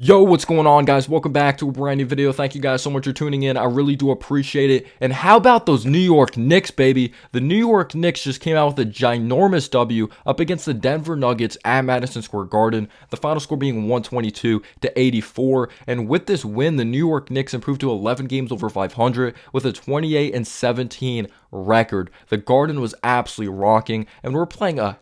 Yo, what's going on, guys? Welcome back to a brand new video. Thank you guys so much for tuning in. I really do appreciate it. And how about those New York Knicks, baby? The New York Knicks just came out with a ginormous W up against the Denver Nuggets at Madison Square Garden. The final score being 122-84. And with this win, the New York Knicks improved to 11 games over 500 with a 28-17 record. The Garden was absolutely rocking, and we're playing a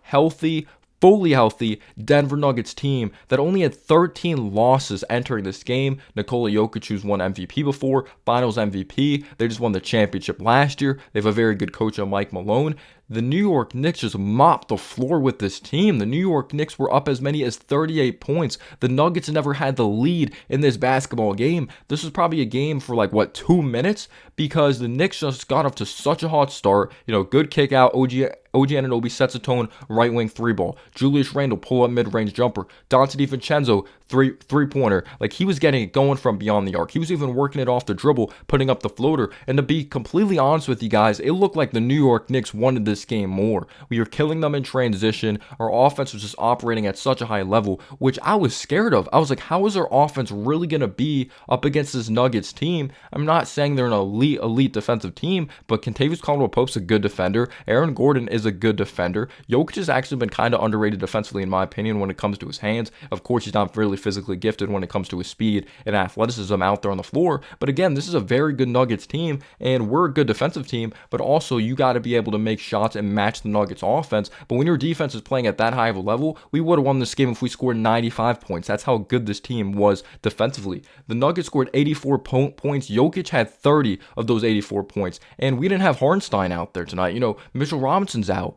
fully healthy Denver Nuggets team that only had 13 losses entering this game. Nikola Jokic, who's won MVP before, Finals MVP. They just won the championship last year. They have a very good coach in Mike Malone. The New York Knicks just mopped the floor with this team. The New York Knicks were up as many as 38 points. The Nuggets never had the lead in this basketball game. This was probably a game for 2 minutes because the Knicks just got off to such a hot start. Good kick out. OG Anunoby sets a tone, right wing three ball. Julius Randle pull up mid-range jumper. Dante DiVincenzo three-pointer. He was getting it going from beyond the arc. He was even working it off the dribble, putting up the floater. And to be completely honest with you guys, it looked like the New York Knicks wanted this game more. We were killing them in transition. Our offense was just operating at such a high level, which I was scared of. I was like, how is our offense really going to be up against this Nuggets team? I'm not saying they're an elite defensive team, but Kentavious Caldwell-Pope's a good defender. Aaron Gordon is a good defender. Jokic has actually been kind of underrated defensively, in my opinion, when it comes to his hands. Of course, he's not really physically gifted when it comes to his speed and athleticism out there on the floor. But again, this is a very good Nuggets team, and we're a good defensive team, but also you got to be able to make shots and match the Nuggets offense. But when your defense is playing at that high of a level, we would have won this game if we scored 95 points. That's how good this team was defensively. The Nuggets scored 84 points. Jokic had 30 of those 84 points, and we didn't have Hartenstein out there tonight. Mitchell Robinson's out.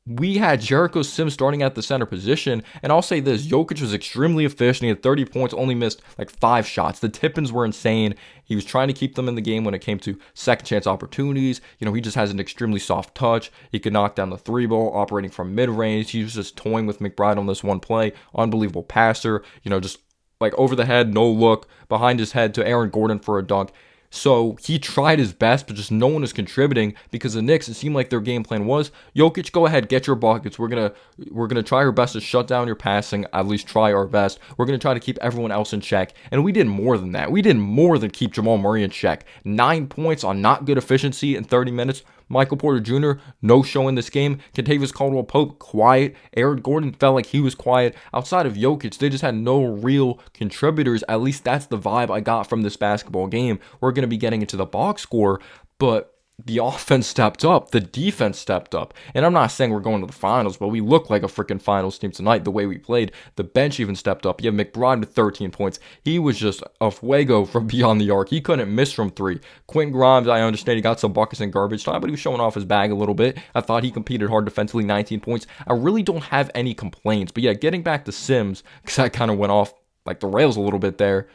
We had Jericho Sims starting at the center position, and I'll say this, Jokic was extremely efficient. He had 30 points, only missed 5 shots. The tip-ins were insane. He was trying to keep them in the game when it came to second chance opportunities. He just has an extremely soft touch. He could knock down the three ball, operating from mid-range. He was just toying with McBride on this one play. Unbelievable passer. Just over the head, no look, behind his head to Aaron Gordon for a dunk. So he tried his best, but just no one is contributing because the Knicks, it seemed like their game plan was, Jokic, go ahead, get your buckets. We're gonna try our best to shut down your passing, at least try our best. We're gonna try to keep everyone else in check. And we did more than that. We did more than keep Jamal Murray in check. 9 points on not good efficiency in 30 minutes. Michael Porter Jr., no show in this game. Kentavious Caldwell-Pope, quiet. Aaron Gordon felt like he was quiet. Outside of Jokic, they just had no real contributors. At least that's the vibe I got from this basketball game. We're going to be getting into the box score, but the offense stepped up, the defense stepped up. And I'm not saying we're going to the finals, but we look like a freaking finals team tonight the way we played. The bench even stepped up. You have McBride with 13 points. He was just a fuego from beyond the arc. He couldn't miss from three. Quentin Grimes, I understand he got some buckets in garbage time, but he was showing off his bag a little bit. I thought he competed hard defensively, 19 points. I really don't have any complaints. But yeah, getting back to Sims, because I kind of went off the rails a little bit there.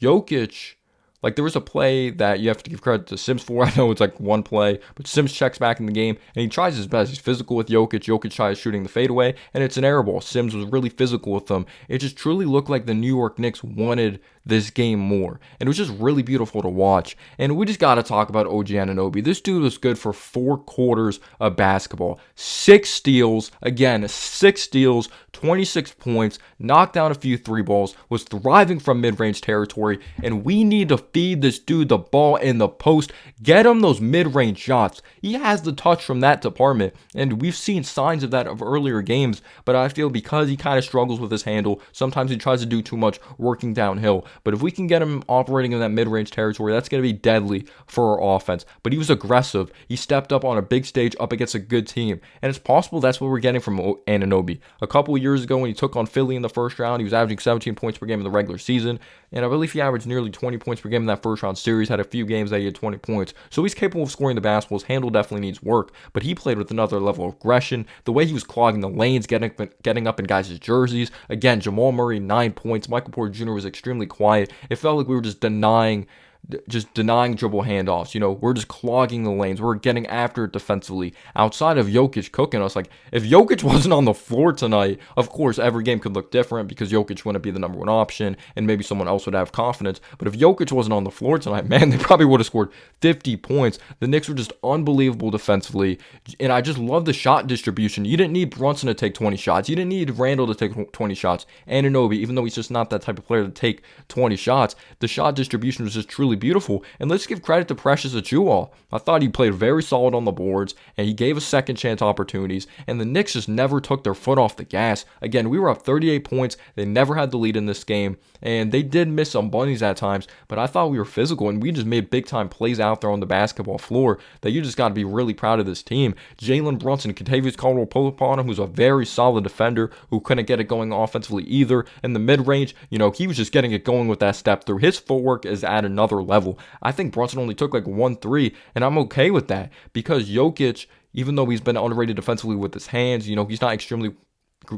Jokic, there was a play that you have to give credit to Sims for. I know it's one play, but Sims checks back in the game, and he tries his best. He's physical with Jokic. Jokic tries shooting the fadeaway, and it's an air ball. Sims was really physical with them. It just truly looked like the New York Knicks wanted this game more, and it was just really beautiful to watch. And we just got to talk about OG Anunoby. This dude was good for 4 quarters of basketball. 6 steals, 26 points, knocked down a few three balls, was thriving from mid-range territory, and we need to feed this dude the ball in the post. Get him those mid-range shots. He has the touch from that department, and we've seen signs of that of earlier games, but I feel because he kind of struggles with his handle, sometimes he tries to do too much working downhill. But if we can get him operating in that mid-range territory, that's going to be deadly for our offense. But he was aggressive. He stepped up on a big stage up against a good team, and it's possible that's what we're getting from Anunoby. A couple of years ago when he took on Philly in the first round, he was averaging 17 points per game in the regular season, and I believe he averaged nearly 20 points per game in that first round series, had a few games that he had 20 points. So he's capable of scoring the basketball. His handle definitely needs work, but he played with another level of aggression. The way he was clogging the lanes, getting up in guys' jerseys. Again, Jamal Murray, 9 points. Michael Porter Jr. was extremely quiet. It felt like we were just denying just denying dribble handoffs. We're just clogging the lanes. We're getting after it defensively. Outside of Jokic cooking us, like if Jokic wasn't on the floor tonight, of course every game could look different because Jokic wouldn't be the number one option and maybe someone else would have confidence. But if Jokic wasn't on the floor tonight, man, they probably would have scored 50 points. The Knicks were just unbelievable defensively, and I just love the shot distribution. You didn't need Brunson to take 20 shots. You didn't need Randall to take 20 shots. Anunoby, even though he's just not that type of player to take 20 shots, the shot distribution was just truly beautiful. And let's give credit to Precious Achiuwa. I thought he played very solid on the boards, and he gave us second chance opportunities, and the Knicks just never took their foot off the gas. Again, we were up 38 points. They never had the lead in this game, and they did miss some bunnies at times, but I thought we were physical, and we just made big-time plays out there on the basketball floor that you just got to be really proud of this team. Jalen Brunson, Kentavious Caldwell-Pope on him, who's a very solid defender who couldn't get it going offensively either. In the mid-range, he was just getting it going with that step through. His footwork is at another level. I think Brunson only took like 1-3, and I'm okay with that because Jokic, even though he's been underrated defensively with his hands, he's not extremely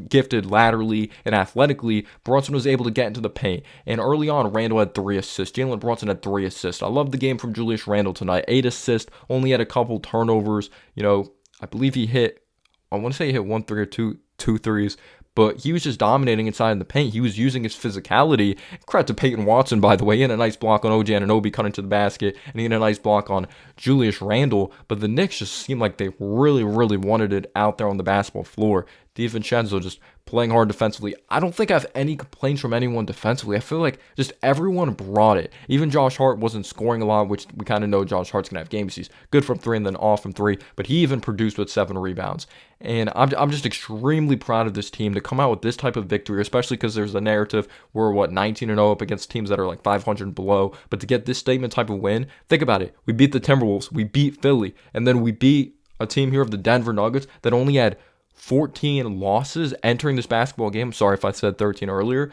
gifted laterally and athletically. Brunson was able to get into the paint, and early on Randall had 3 assists. Jalen Brunson had 3 assists. I love the game from Julius Randle tonight. 8 assists, only had a couple turnovers. I believe he hit 1 3 or two threes, but he was just dominating inside the paint. He was using his physicality. Credit to Peyton Watson, by the way. He had a nice block on OG Anunoby cutting to the basket, and he had a nice block on Julius Randle. But the Knicks just seemed like they really, really wanted it out there on the basketball floor. DiVincenzo just playing hard defensively. I don't think I have any complaints from anyone defensively. I feel like just everyone brought it. Even Josh Hart wasn't scoring a lot, which we kind of know Josh Hart's going to have games. He's good from 3 and then off from 3, but he even produced with 7 rebounds. And I'm just extremely proud of this team to come out with this type of victory, especially because there's a narrative we're 19-0 up against teams that are like 500 and below. But to get this statement type of win, think about it. We beat the Timberwolves, we beat Philly, and then we beat a team here of the Denver Nuggets that only had 14 losses entering this basketball game. Sorry if I said 13 earlier,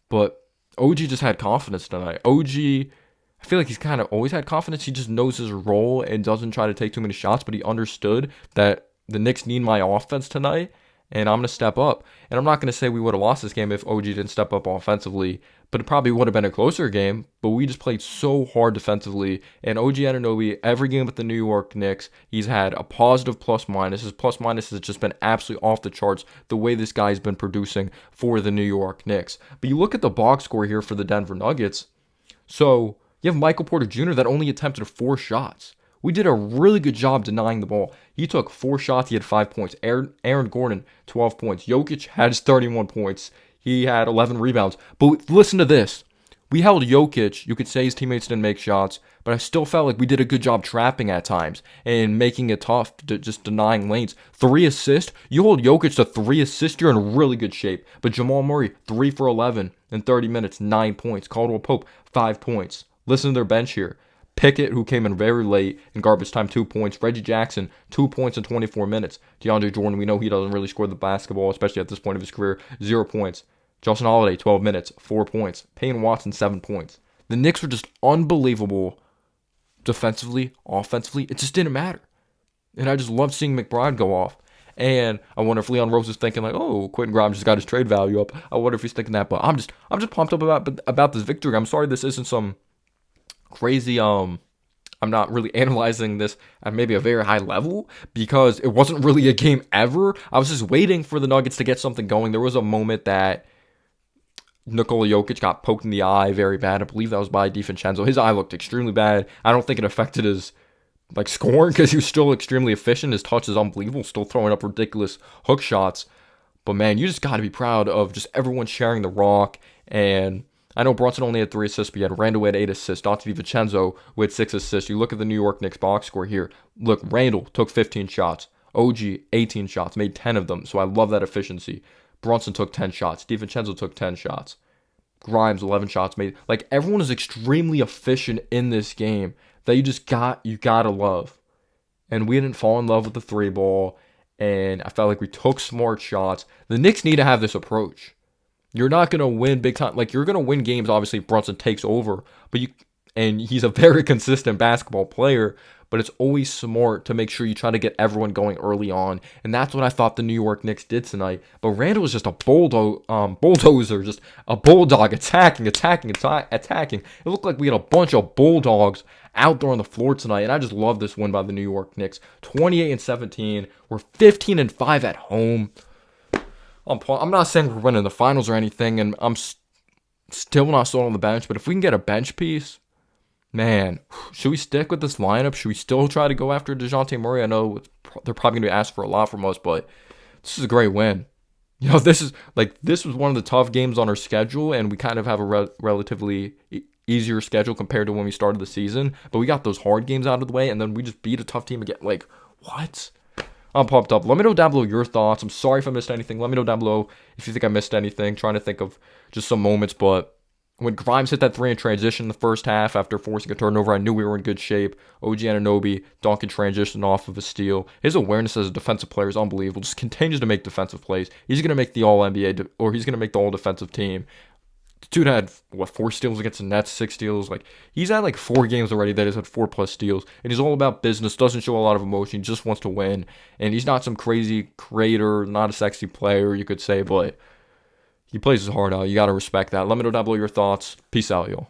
but OG just had confidence tonight. OG, I feel like he's kind of always had confidence. He just knows his role and doesn't try to take too many shots, but he understood that the Knicks need my offense tonight, and I'm going to step up. And I'm not going to say we would have lost this game if OG didn't step up offensively, but it probably would have been a closer game. But we just played so hard defensively. And OG Anunoby, every game with the New York Knicks, he's had a positive plus-minus. His plus-minus has just been absolutely off the charts the way this guy's been producing for the New York Knicks. But you look at the box score here for the Denver Nuggets. So you have Michael Porter Jr. that only attempted 4 shots. We did a really good job denying the ball. He took 4 shots. He had 5 points. Aaron Gordon, 12 points. Jokic had 31 points. He had 11 rebounds. But listen to this. We held Jokic. You could say his teammates didn't make shots, but I still felt like we did a good job trapping at times and making it tough, just denying lanes. 3 assists. You hold Jokic to 3 assists, you're in really good shape. But Jamal Murray, 3 for 11 in 30 minutes, 9 points. Caldwell Pope, 5 points. Listen to their bench here. Pickett, who came in very late in garbage time, 2 points. Reggie Jackson, 2 points in 24 minutes. DeAndre Jordan, we know he doesn't really score the basketball, especially at this point of his career, 0 points. Justin Holiday, 12 minutes, 4 points. Payne Watson, 7 points. The Knicks were just unbelievable defensively, offensively. It just didn't matter. And I just loved seeing McBride go off. And I wonder if Leon Rose is thinking like, oh, Quentin Grimes just got his trade value up. I wonder if he's thinking that. But I'm just pumped up about this victory. I'm sorry this isn't some crazy I'm not really analyzing this at maybe a very high level because it wasn't really a game ever. I was just waiting for the Nuggets to get something going. There was a moment that Nikola Jokic got poked in the eye very bad. I believe that was by DiVincenzo. His eye looked extremely bad. I don't think it affected his scoring because he was still extremely efficient. His touch is unbelievable, still throwing up ridiculous hook shots. But man, you just got to be proud of just everyone sharing the rock. And I know Brunson only had 3 assists, but you had Randall had 8 assists. Dante DiVincenzo with 6 assists. You look at the New York Knicks box score here. Look, Randall took 15 shots. OG, 18 shots, made 10 of them. So I love that efficiency. Brunson took 10 shots. DiVincenzo took 10 shots. Grimes, 11 shots made. Everyone is extremely efficient in this game that you gotta love. And we didn't fall in love with the 3 ball. And I felt like we took smart shots. The Knicks need to have this approach. You're not going to win big time. You're going to win games, obviously, if Brunson takes over. But and he's a very consistent basketball player, but it's always smart to make sure you try to get everyone going early on, and that's what I thought the New York Knicks did tonight. But Randall was just a bulldozer, just a bulldog attacking. It looked like we had a bunch of bulldogs out there on the floor tonight, and I just love this win by the New York Knicks. 28-17. We're 15-5 at home. I'm not saying we're winning the finals or anything, and I'm still not sold on the bench, but if we can get a bench piece, man, should we stick with this lineup? Should we still try to go after DeJounte Murray? I know they're probably going to ask for a lot from us, but this is a great win. This was one of the tough games on our schedule, and we kind of have a relatively easier schedule compared to when we started the season. But we got those hard games out of the way, and then we just beat a tough team again. Like, what? I'm pumped up. Let me know down below your thoughts. I'm sorry if I missed anything. Let me know down below if you think I missed anything. Trying to think of just some moments, but when Grimes hit that 3 in transition in the first half after forcing a turnover, I knew we were in good shape. OG Anunoby, Duncan transition off of a steal. His awareness as a defensive player is unbelievable. Just continues to make defensive plays. He's going to make the All-NBA, or he's going to make the All-Defensive team. The dude had, 4 steals against the Nets, 6 steals. He's had 4 games already that he's had 4+ steals. And he's all about business, doesn't show a lot of emotion, he just wants to win. And he's not some crazy creator, not a sexy player, you could say, but he plays his heart out. You got to respect that. Let me know down below your thoughts. Peace out, y'all.